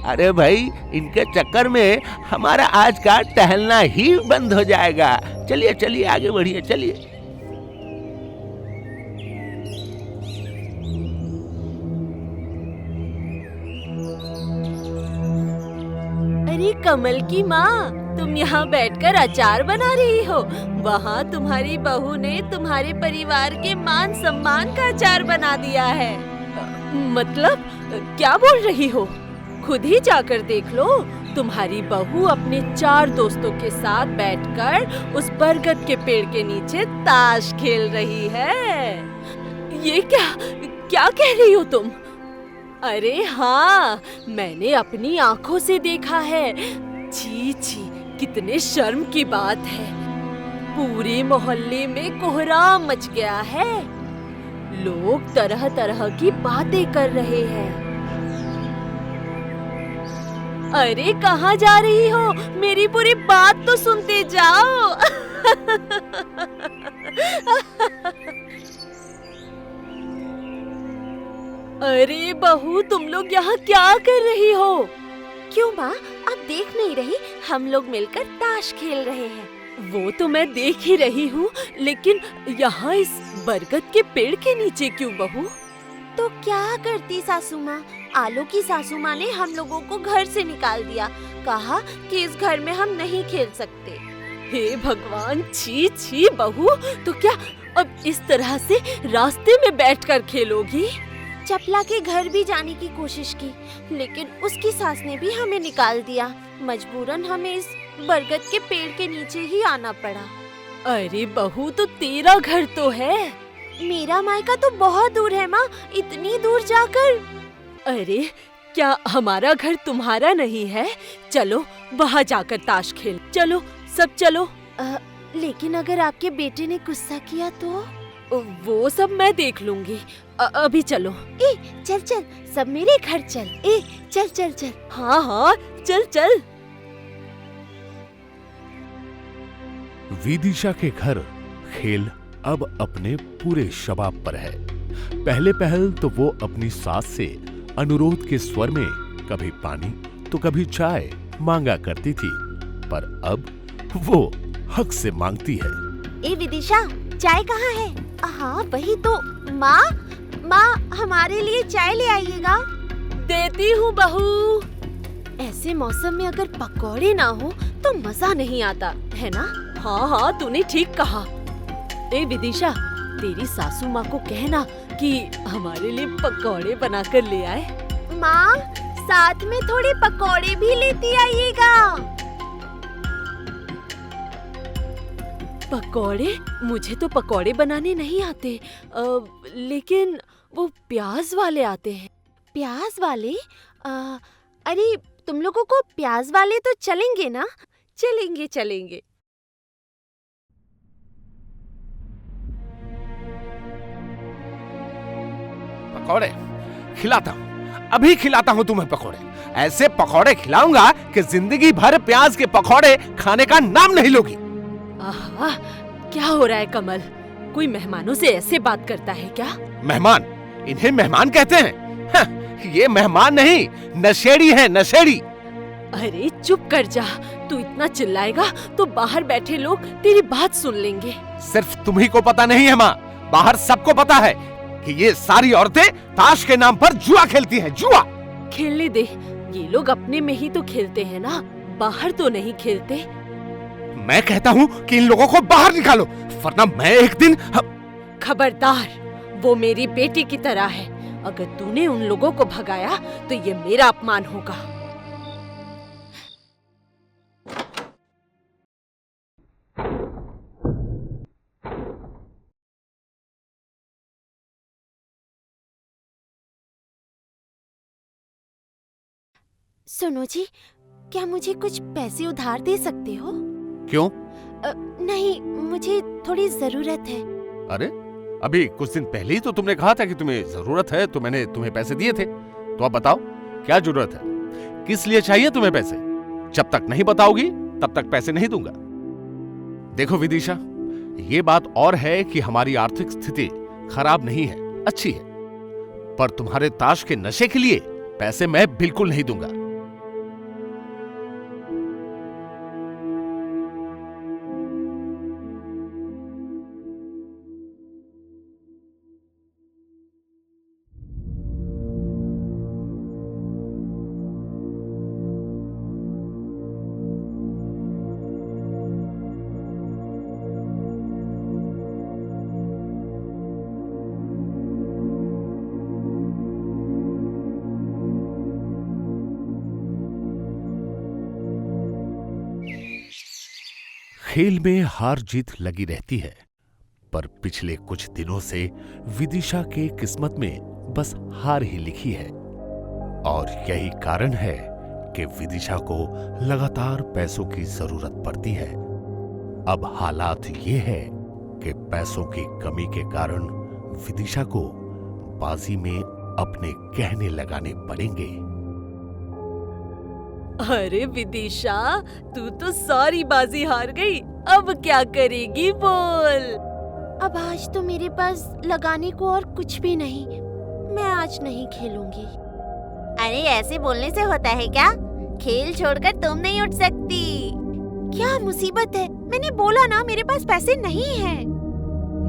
[SPEAKER 1] अरे भाई, इनके चक्कर में हमारा आज का टहलना ही बंद हो जाएगा। चलिए चलिए, आगे बढ़िए, चलिए।
[SPEAKER 3] अरे कमल की माँ, तुम यहाँ बैठकर अचार बना रही हो। वहाँ तुम्हारी बहू ने तुम्हारे परिवार के मान सम्मान का अचार बना दिया है। मतलब क्या बोल रही हो? खुद ही जाकर देख लो। तुम्हारी बहू अपने 4 दोस्तों के साथ बैठकर उस बरगद के पेड़ के नीचे ताश खेल रही है। ये क्या कह रही हो तुम? अरे हाँ, मैंने अपनी आंखों से देखा है। छी छी, कितने शर्म की बात है। पूरे मोहल्ले में कोहराम मच गया है। लोग तरह तरह की बातें कर रहे हैं। अरे कहाँ जा रही हो? मेरी पूरी बात तो सुनते जाओ। अरे बहू, तुम लोग यहाँ क्या कर रही हो?
[SPEAKER 4] क्यों माँ, आप देख नहीं रही? हम लोग मिलकर ताश खेल रहे हैं।
[SPEAKER 3] वो तो मैं देख ही रही हूँ, लेकिन यहाँ इस बरगद के पेड़ के नीचे क्यों बहू?
[SPEAKER 4] तो क्या करती सासू माँ? आलू की सासू माँ ने हम लोगों को घर से निकाल दिया। कहा कि इस घर में हम नहीं खेल सकते।
[SPEAKER 3] हे भगवान, छी छी बहू, तो क्या अब इस तरह से रास्ते में बैठकर खेलोगी?
[SPEAKER 4] चपला के घर भी जाने की कोशिश की, लेकिन उसकी सास ने भी हमें निकाल दिया। मजबूरन हमें इस बरगद के पेड़ के नीचे ही आना पड़ा।
[SPEAKER 3] अरे बहू, तो तेरा घर तो है।
[SPEAKER 4] मेरा मायका तो बहुत दूर है माँ, इतनी दूर जाकर।
[SPEAKER 3] अरे क्या हमारा घर तुम्हारा नहीं है? चलो वहाँ जाकर ताश खेल। चलो सब चलो।
[SPEAKER 4] लेकिन अगर आपके बेटे ने गुस्सा किया तो?
[SPEAKER 3] वो सब मैं देख लूंगी। अभी चलो।
[SPEAKER 4] ए चल चल, सब मेरे घर चल। ए चल चल चल।
[SPEAKER 3] हाँ हाँ, चल चल।
[SPEAKER 2] विदिशा के घर खेल अब अपने पूरे शबाब पर है। पहले पहल तो वो अपनी सास से अनुरोध के स्वर में कभी पानी तो कभी चाय मांगा करती थी, पर अब वो हक से मांगती है।
[SPEAKER 4] ए विदिशा, चाय कहाँ है? हाँ वही तो। माँ माँ, हमारे लिए चाय ले आइएगा।
[SPEAKER 3] देती हूँ बहू।
[SPEAKER 4] ऐसे मौसम में अगर पकौड़े ना हो तो मजा नहीं आता है ना?
[SPEAKER 3] हाँ हाँ, तूने ठीक कहा। ए विदिशा, तेरी सासू माँ को कहना कि हमारे लिए पकौड़े बनाकर ले आए।
[SPEAKER 4] माँ, साथ में थोड़े पकौड़े भी लेती आइएगा।
[SPEAKER 3] पकौड़े? मुझे तो पकौड़े बनाने नहीं आते, लेकिन वो प्याज वाले आते हैं।
[SPEAKER 4] प्याज वाले? अरे तुम लोगों को प्याज वाले तो चलेंगे ना?
[SPEAKER 3] चलेंगे चलेंगे।
[SPEAKER 1] पकौड़े खिलाता हूँ, अभी खिलाता हूँ तुम्हें पकौड़े। ऐसे पकौड़े खिलाऊंगा कि जिंदगी भर प्याज के पकौड़े खाने का नाम नहीं लोगी।
[SPEAKER 3] आहा, क्या हो रहा है कमल? कोई मेहमानों से ऐसे बात करता है क्या?
[SPEAKER 1] मेहमान? इन्हें मेहमान कहते हैं? हाँ, ये मेहमान नहीं, नशेड़ी है, नशेड़ी।
[SPEAKER 3] अरे चुप कर जा। तू इतना चिल्लाएगा तो बाहर बैठे लोग तेरी बात सुन लेंगे।
[SPEAKER 1] सिर्फ तुम्ही को पता नहीं है माँ, बाहर सबको पता है कि ये सारी औरतें ताश के नाम पर जुआ खेलती हैं। जुआ
[SPEAKER 3] खेलने दे, ये लोग अपने में ही तो खेलते हैं ना, बाहर तो नहीं खेलते।
[SPEAKER 1] मैं कहता हूँ कि इन लोगों को बाहर निकालो, वरना मैं एक दिन।
[SPEAKER 3] खबरदार, वो मेरी बेटी की तरह है। अगर तूने उन लोगों को भगाया तो ये मेरा अपमान होगा।
[SPEAKER 4] सुनो जी, क्या मुझे कुछ पैसे उधार दे सकते हो?
[SPEAKER 1] क्यों?
[SPEAKER 4] नहीं, मुझे थोड़ी जरूरत है।
[SPEAKER 2] अरे, अभी कुछ दिन पहले ही तो तुमने कहा था कि तुम्हें जरूरत है, तो मैंने तुम्हें पैसे दिए थे। तो अब बताओ क्या जरूरत है, किस लिए चाहिए तुम्हें पैसे? जब तक नहीं बताओगी तब तक पैसे नहीं दूंगा। देखो विदिशा, ये बात और है कि हमारी आर्थिक स्थिति खराब नहीं है, अच्छी है, पर तुम्हारे ताश के नशे के लिए पैसे मैं बिल्कुल नहीं दूंगा। खेल में हार जीत लगी रहती है, पर पिछले कुछ दिनों से विदिशा के किस्मत में बस हार ही लिखी है। और यही कारण है कि विदिशा को लगातार पैसों की जरूरत पड़ती है। अब हालात ये है कि पैसों की कमी के कारण विदिशा को बाजी में अपने गहने लगाने पड़ेंगे।
[SPEAKER 3] अरे विदिशा, तू तो सारी बाजी हार गई, अब क्या करेगी बोल?
[SPEAKER 4] अब आज तो मेरे पास लगाने को और कुछ भी नहीं, मैं आज नहीं खेलूंगी। अरे ऐसे बोलने से होता है क्या? खेल छोड़कर तुम नहीं उठ सकती। क्या मुसीबत है? मैंने बोला ना मेरे पास पैसे नहीं हैं।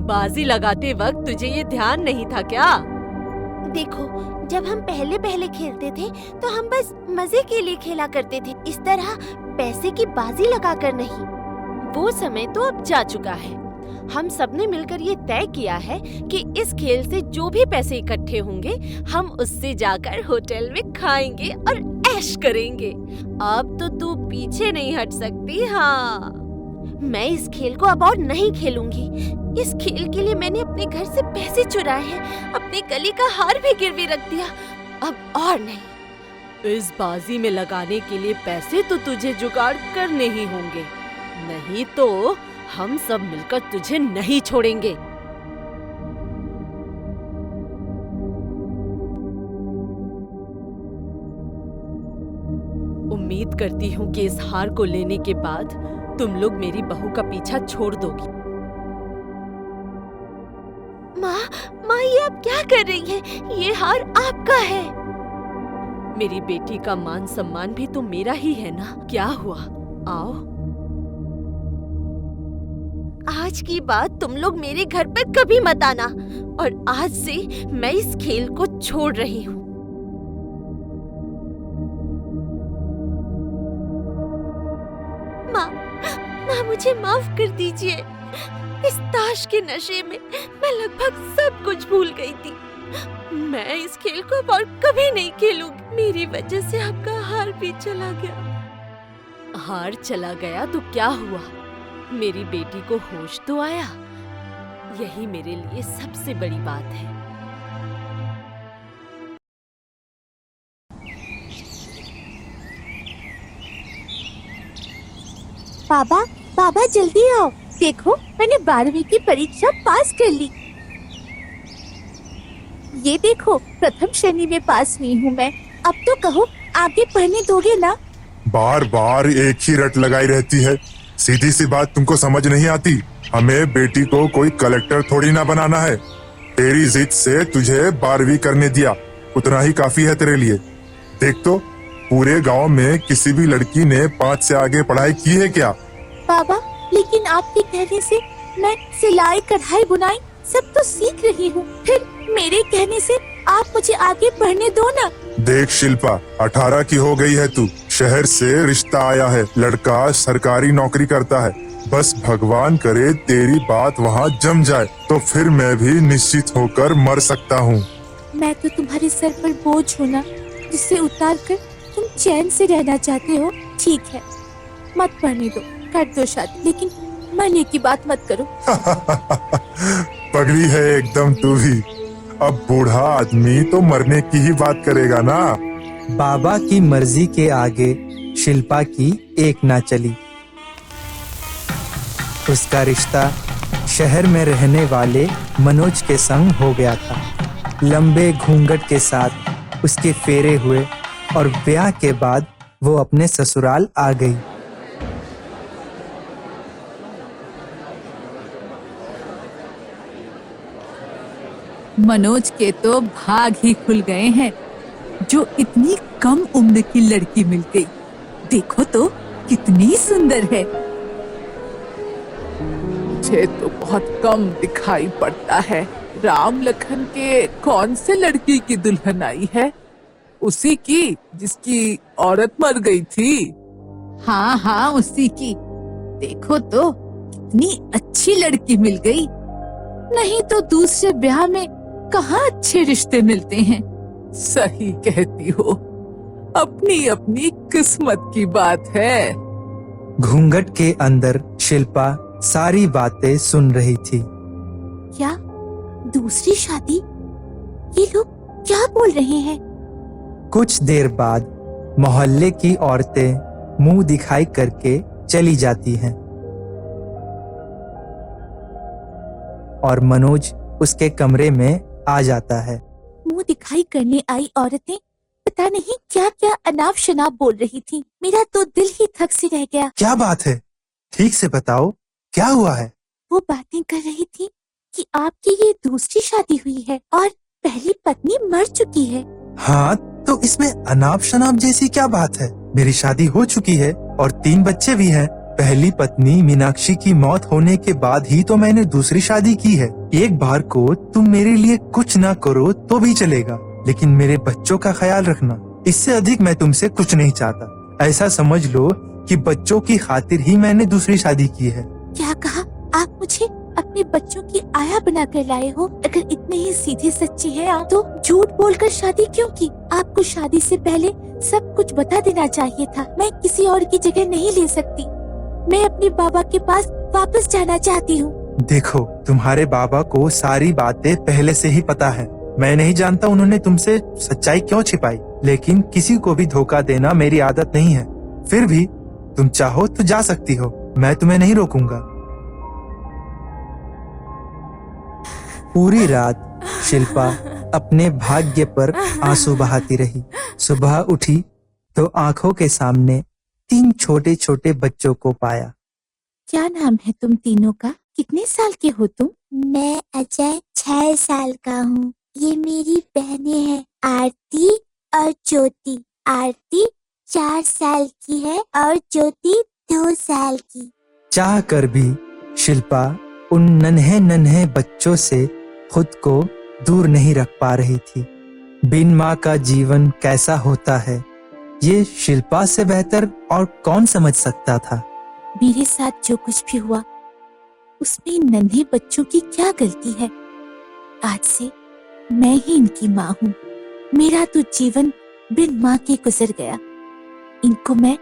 [SPEAKER 3] बाजी लगाते वक्त तुझे ये ध्यान नहीं था क्या?
[SPEAKER 4] देखो, जब हम पहले पहले खेलते थे तो हम बस मजे के लिए खेला करते थे, इस तरह पैसे की बाजी लगाकर नहीं। वो समय तो अब जा चुका है। हम सबने मिलकर ये तय किया है कि इस खेल से जो भी पैसे इकट्ठे होंगे हम उससे जाकर होटल में खाएंगे और ऐश करेंगे। अब तो तू पीछे नहीं हट सकती। हाँ, मैं इस खेल को अब और नहीं खेलूंगी। इस खेल के लिए मैंने अपने घर से पैसे चुराए हैं, अपने गले का हार भी गिरवी रख दिया, अब और नहीं।
[SPEAKER 3] इस बाजी में लगाने के लिए पैसे तो तुझे जुगाड़ करने ही होंगे, नहीं तो हम सब मिलकर तुझे नहीं छोड़ेंगे। उम्मीद करती हूँ कि इस हार को लेने के बाद तुम लोग मेरी बहू का पीछा छोड़ दोगी।
[SPEAKER 4] माँ, ये आप क्या कर रही हैं? ये हार आपका है।
[SPEAKER 3] मेरी बेटी का मान सम्मान भी तो मेरा ही है ना। क्या हुआ, आओ।
[SPEAKER 4] आज की बात तुम लोग मेरे घर पर कभी मत आना, और आज से मैं इस खेल को छोड़ रही हूँ। माँ, मुझे माफ कर दीजिए। इस ताश के नशे में मैं लगभग सब कुछ भूल गई थी। मैं इस खेल को अब और कभी नहीं खेलूंगी। मेरी वजह से आपका हार भी चला गया।
[SPEAKER 3] हार चला गया तो क्या हुआ? मेरी बेटी को होश तो आया। यही मेरे लिए सबसे बड़ी बात है।
[SPEAKER 12] पापा जल्दी आओ, देखो मैंने 12वीं की परीक्षा पास कर ली। ये देखो, प्रथम श्रेणी में पास हुई हूँ मैं। अब तो कहो, आगे पढ़ने दोगे ना?
[SPEAKER 10] बार बार एक ही रट लगाई रहती है। सीधी सी बात तुमको समझ नहीं आती। हमें बेटी को कोई कलेक्टर थोड़ी ना बनाना है। तेरी जिद से तुझे 12वीं करने दिया, उतना ही काफी है तेरे लिए। देख तो, पूरे गांव में किसी भी लड़की ने 5 से आगे पढ़ाई की है क्या?
[SPEAKER 12] बाबा, लेकिन आपके कहने से मैं सिलाई, कढ़ाई, बुनाई सब तो सीख रही हूँ। फिर मेरे कहने से आप मुझे आगे पढ़ने दो ना।
[SPEAKER 10] देख शिल्पा, 18 की हो गई है तू। शहर से रिश्ता आया है, लड़का सरकारी नौकरी करता है। बस भगवान करे तेरी बात वहाँ जम जाए, तो फिर मैं भी निश्चित होकर मर सकता हूँ।
[SPEAKER 12] मैं तो तुम्हारे सर पर बोझ हूँ ना, जिसे उतार कर तुम चैन से रहना चाहते हो। ठीक है, मत पढ़ने दो, कर दो शादी, लेकिन मरने की बात मत करो।
[SPEAKER 10] पगली है एकदम तू भी। अब बूढ़ा आदमी तो मरने की ही बात करेगा ना।
[SPEAKER 9] बाबा की मर्जी के आगे शिल्पा की एक ना चली। उसका रिश्ता शहर में रहने वाले मनोज के संग हो गया था। लंबे घूंघट के साथ उसके फेरे हुए और ब्याह के बाद वो अपने ससुराल आ गई।
[SPEAKER 13] मनोज के तो भाग ही खुल गए हैं, जो इतनी कम उम्र की लड़की मिल गई। देखो तो कितनी सुंदर है।
[SPEAKER 14] मुझे तो बहुत कम दिखाई पड़ता है। राम लखन के कौन से लड़की की दुल्हन आई है? उसी की जिसकी औरत मर गई थी।
[SPEAKER 13] हाँ हाँ, उसी की। देखो तो कितनी अच्छी लड़की मिल गई। नहीं तो दूसरे ब्याह में कहाँ अच्छे रिश्ते मिलते हैं।
[SPEAKER 14] सही कहती हो, अपनी अपनी किस्मत की बात है।
[SPEAKER 9] घूंघट के अंदर शिल्पा सारी बातें सुन रही थी।
[SPEAKER 12] क्या दूसरी शादी? ये लोग क्या बोल रहे हैं?
[SPEAKER 9] कुछ देर बाद मोहल्ले की औरतें मुंह दिखाई करके चली जाती हैं और मनोज उसके कमरे में आ जाता है।
[SPEAKER 12] मुंह दिखाई करने आई औरतें पता नहीं क्या क्या अनाप शनाप बोल रही थी। मेरा तो दिल ही थक से रह गया।
[SPEAKER 9] क्या बात है? ठीक से बताओ, क्या हुआ है?
[SPEAKER 12] वो बातें कर रही थी कि आपकी ये दूसरी शादी हुई है और पहली पत्नी मर चुकी है।
[SPEAKER 9] हाँ, तो इसमें अनाप शनाप जैसी क्या बात है? मेरी शादी हो चुकी है और 3 बच्चे भी हैं। पहली पत्नी मीनाक्षी की मौत होने के बाद ही तो मैंने दूसरी शादी की है। एक बार को तुम मेरे लिए कुछ ना करो तो भी चलेगा, लेकिन मेरे बच्चों का ख्याल रखना। इससे अधिक मैं तुमसे कुछ नहीं चाहता। ऐसा समझ लो कि बच्चों की खातिर ही मैंने दूसरी शादी की है।
[SPEAKER 12] क्या कहा? आप मुझे अपने बच्चों की आया बना कर लाए हो? अगर इतने ही सीधे सच्चे हैं आप, तो झूठ बोलकर शादी क्यों की? आपको शादी से पहले सब कुछ बता देना चाहिए था। मैं किसी और की जगह नहीं ले सकती। मैं अपने बाबा के पास वापस जाना चाहती हूँ।
[SPEAKER 9] देखो, तुम्हारे बाबा को सारी बातें पहले से ही पता है। मैं नहीं जानता उन्होंने तुमसे सच्चाई क्यों छिपाई, लेकिन किसी को भी धोखा देना मेरी आदत नहीं है। फिर भी तुम चाहो तो जा सकती हो, मैं तुम्हें नहीं रोकूंगा। पूरी रात शिल्पा अपने भाग्य पर आंसू बहाती रही। सुबह उठी तो आंखों के सामने 3 छोटे छोटे बच्चों को पाया।
[SPEAKER 12] क्या नाम है तुम तीनों का? कितने साल के हो तुम? मैं अजय 6 साल का हूँ। ये मेरी बहनें हैं, आरती और ज्योति। आरती 4 साल की है और ज्योति 2 साल की।
[SPEAKER 9] चाह कर भी शिल्पा उन नन्हे नन्हे बच्चों से खुद को दूर नहीं रख पा रही थी। बिन माँ का जीवन कैसा होता है, ये शिल्पा से बेहतर और कौन समझ सकता था।
[SPEAKER 12] मेरे साथ जो कुछ भी हुआ उसमें इन नन्हे बच्चों की क्या गलती है? आज से मैं ही इनकी माँ हूँ। मेरा तो जीवन बिन माँ के गुजर गया। इनको मैं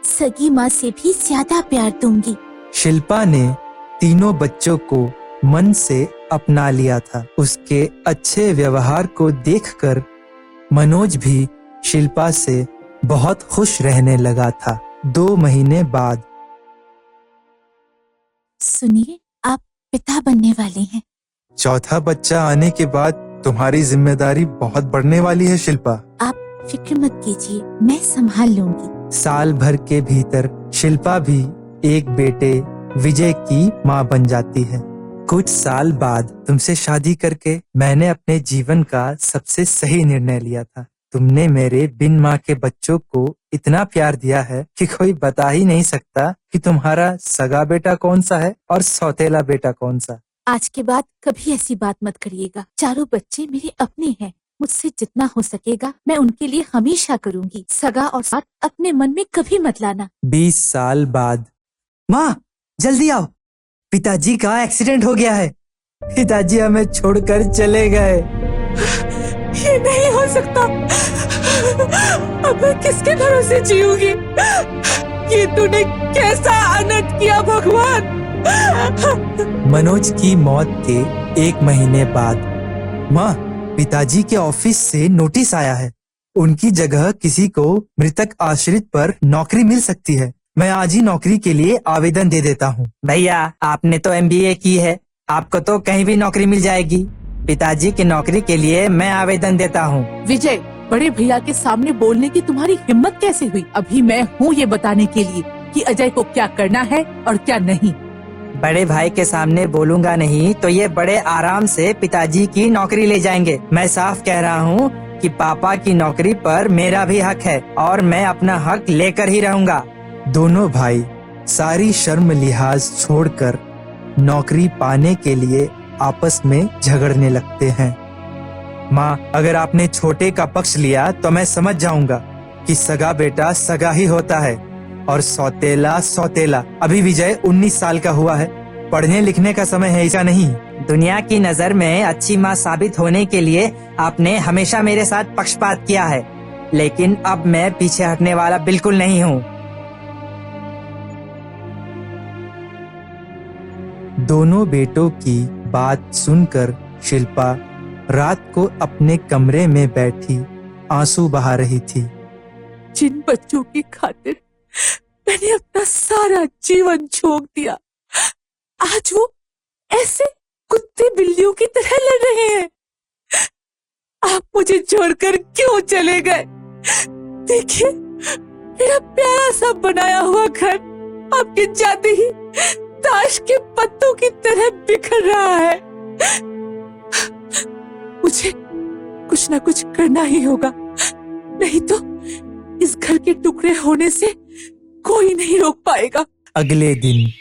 [SPEAKER 12] सगी माँ से भी ज्यादा प्यार दूंगी।
[SPEAKER 9] शिल्पा ने तीनों बच्चों को मन से अपना लिया था। उसके अच्छे व्यवहार को देखकर मनोज भी शिल्पा से बहुत खुश रहने लगा था। 2 महीने बाद
[SPEAKER 12] सुनिए, आप पिता बनने वाले हैं।
[SPEAKER 9] चौथा बच्चा आने के बाद तुम्हारी जिम्मेदारी बहुत बढ़ने वाली है शिल्पा।
[SPEAKER 12] आप फिक्र मत कीजिए, मैं संभाल लूंगी।
[SPEAKER 9] साल भर के भीतर शिल्पा भी एक बेटे विजय की माँ बन जाती है। कुछ साल बाद तुमसे शादी करके मैंने अपने जीवन का सबसे सही निर्णय लिया था। तुमने मेरे बिन माँ के बच्चों को इतना प्यार दिया है कि कोई बता ही नहीं सकता कि तुम्हारा सगा बेटा कौन सा है और सौतेला बेटा कौन सा।
[SPEAKER 12] आज के बाद कभी ऐसी बात मत करिएगा। चारों बच्चे मेरे अपने हैं। मुझसे जितना हो सकेगा मैं उनके लिए हमेशा करूंगी। सगा और साथ अपने मन में कभी मत लाना।
[SPEAKER 9] 20 साल बाद। माँ, जल्दी आओ, पिताजी का एक्सीडेंट हो गया है। पिताजी हमें छोड़कर चले गए।
[SPEAKER 14] ये नहीं हो सकता। अब मैं किसके भरोसे जीऊंगी? ये तूने कैसा अनर्थ किया भगवान?
[SPEAKER 9] मनोज की मौत के 1 महीने बाद माँ, पिताजी के ऑफिस से नोटिस आया है। उनकी जगह किसी को मृतक आश्रित पर नौकरी मिल सकती है। मैं आज ही नौकरी के लिए आवेदन दे देता हूँ।
[SPEAKER 15] भैया आपने तो MBA की है, आपको तो कहीं भी नौकरी मिल जाएगी। पिताजी की नौकरी के लिए मैं आवेदन देता हूँ।
[SPEAKER 14] विजय, बड़े भैया के सामने बोलने की तुम्हारी हिम्मत कैसे हुई? अभी मैं हूँ ये बताने के लिए कि अजय को क्या करना है और क्या नहीं।
[SPEAKER 15] बड़े भाई के सामने बोलूंगा नहीं तो ये बड़े आराम से पिताजी की नौकरी ले जाएंगे। मैं साफ कह रहा हूँ कि पापा की नौकरी पर मेरा भी हक है और मैं अपना हक लेकर ही रहूंगा।
[SPEAKER 9] दोनों भाई सारी शर्म लिहाज छोड़कर नौकरी पाने के लिए आपस में झगड़ने लगते हैं। माँ, अगर आपने छोटे का पक्ष लिया तो मैं समझ जाऊंगा कि सगा बेटा सगा ही होता है और सौतेला सौतेला। अभी विजय 19 साल का हुआ है, पढ़ने लिखने का समय है, ऐसा नहीं।
[SPEAKER 15] दुनिया की नजर में अच्छी माँ साबित होने के लिए आपने हमेशा मेरे साथ पक्षपात किया है, लेकिन अब मैं पीछे हटने वाला बिल्कुल नहीं हूँ।
[SPEAKER 9] दोनों बेटों की बात सुनकर शिल्पा रात को अपने कमरे में बैठी आंसू बहा रही थी।
[SPEAKER 14] जिन बच्चों की खातिर मैंने अपना सारा जीवन झोंक दिया, आज वो ऐसे कुत्ते बिल्लियों की तरह लड़ रहे हैं। आप मुझे छोड़कर क्यों चले गए? देखिए, मेरा प्यारा सा बनाया हुआ घर आपके जाते ही ताश के पत्तों की तरह बिखर रहा है। मुझे कुछ ना कुछ करना ही होगा, नहीं तो इस घर के टुकड़े होने से कोई नहीं रोक पाएगा।
[SPEAKER 9] अगले दिन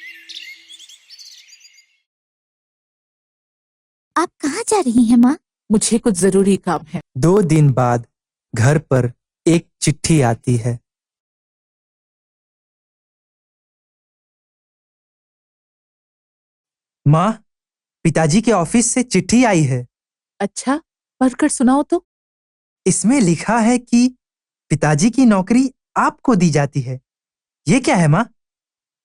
[SPEAKER 12] आप कहाँ जा रही हैं माँ?
[SPEAKER 14] मुझे कुछ जरूरी काम है।
[SPEAKER 9] 2 दिन बाद घर पर एक चिट्ठी आती है। माँ, पिताजी के ऑफिस से चिट्ठी आई है।
[SPEAKER 14] अच्छा, पढ़कर सुनाओ तो।
[SPEAKER 9] इसमें लिखा है कि पिताजी की नौकरी आपको दी जाती है। ये क्या है माँ?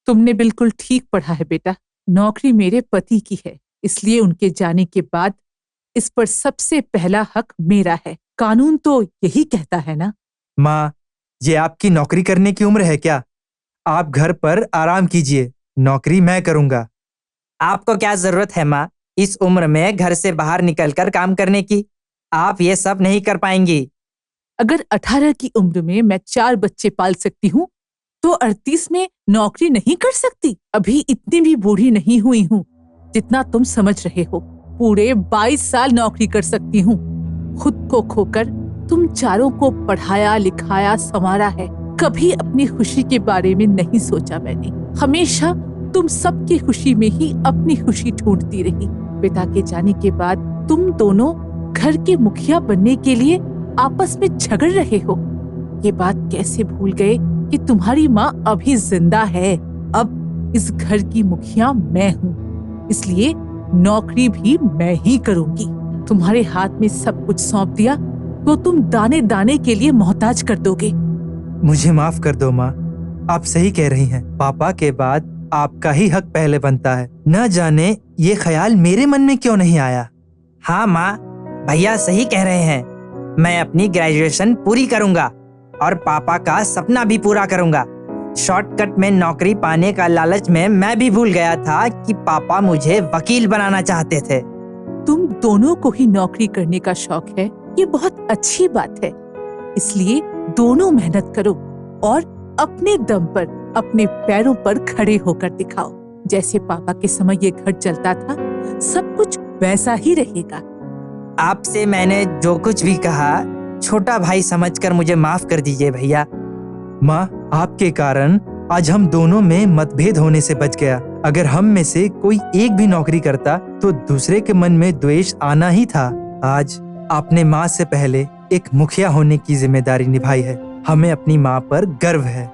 [SPEAKER 14] तुमने बिल्कुल ठीक पढ़ा है बेटा। नौकरी मेरे पति की है, इसलिए उनके जाने के बाद इस पर सबसे पहला हक मेरा है। कानून तो यही कहता है ना।
[SPEAKER 9] माँ, ये आपकी नौकरी करने की उम्र है क्या? आप घर पर आराम कीजिए, नौकरी मैं करूंगा।
[SPEAKER 15] आपको क्या जरूरत है माँ इस उम्र में घर से बाहर निकलकर काम करने की? आप ये सब नहीं कर पाएंगी।
[SPEAKER 14] अगर 18 की उम्र में मैं 4 बच्चे पाल सकती हूँ तो 38 में नौकरी नहीं कर सकती? अभी इतनी भी बूढ़ी नहीं हुई हूँ जितना तुम समझ रहे हो। पूरे 22 साल नौकरी कर सकती हूँ। खुद को खोकर तुम चारों को पढ़ाया लिखाया संवारा है। कभी अपनी खुशी के बारे में नहीं सोचा मैंने। हमेशा तुम सबकी खुशी में ही अपनी खुशी ढूंढती रही। पिता के जाने के बाद तुम दोनों घर के मुखिया बनने के लिए आपस में झगड़ रहे हो। ये बात कैसे भूल गए कि तुम्हारी माँ अभी जिंदा है। अब इस घर की मुखिया मैं हूँ, इसलिए नौकरी भी मैं ही करूँगी। तुम्हारे हाथ में सब कुछ सौंप दिया तो तुम दाने दाने के लिए मोहताज कर दोगे।
[SPEAKER 9] मुझे माफ कर दो माँ, आप सही कह रही हैं। पापा के बाद आपका ही हक पहले बनता है। न जाने ये ख्याल मेरे मन में क्यों नहीं आया।
[SPEAKER 15] हाँ माँ, भैया सही कह रहे हैं। मैं अपनी ग्रेजुएशन पूरी करूंगा और पापा का सपना भी पूरा करूंगा। शॉर्टकट में नौकरी पाने का लालच में मैं भी भूल गया था कि पापा मुझे वकील बनाना चाहते थे।
[SPEAKER 14] तुम दोनों को ही नौकरी करने का शौक है, ये बहुत अच्छी बात है। इसलिए दोनों मेहनत करो और अपने दम पर अपने पैरों पर खड़े होकर दिखाओ। जैसे पापा के समय ये घर चलता था, सब कुछ वैसा ही रहेगा।
[SPEAKER 15] आपसे मैंने जो कुछ भी कहा छोटा भाई समझकर मुझे माफ कर दीजिए भैया।
[SPEAKER 9] माँ, आपके कारण आज हम दोनों में मतभेद होने से बच गया। अगर हम में से कोई एक भी नौकरी करता तो दूसरे के मन में द्वेष आना ही था। आज आपने माँ से पहले एक मुखिया होने की जिम्मेदारी निभाई है। हमें अपनी माँ पर गर्व है।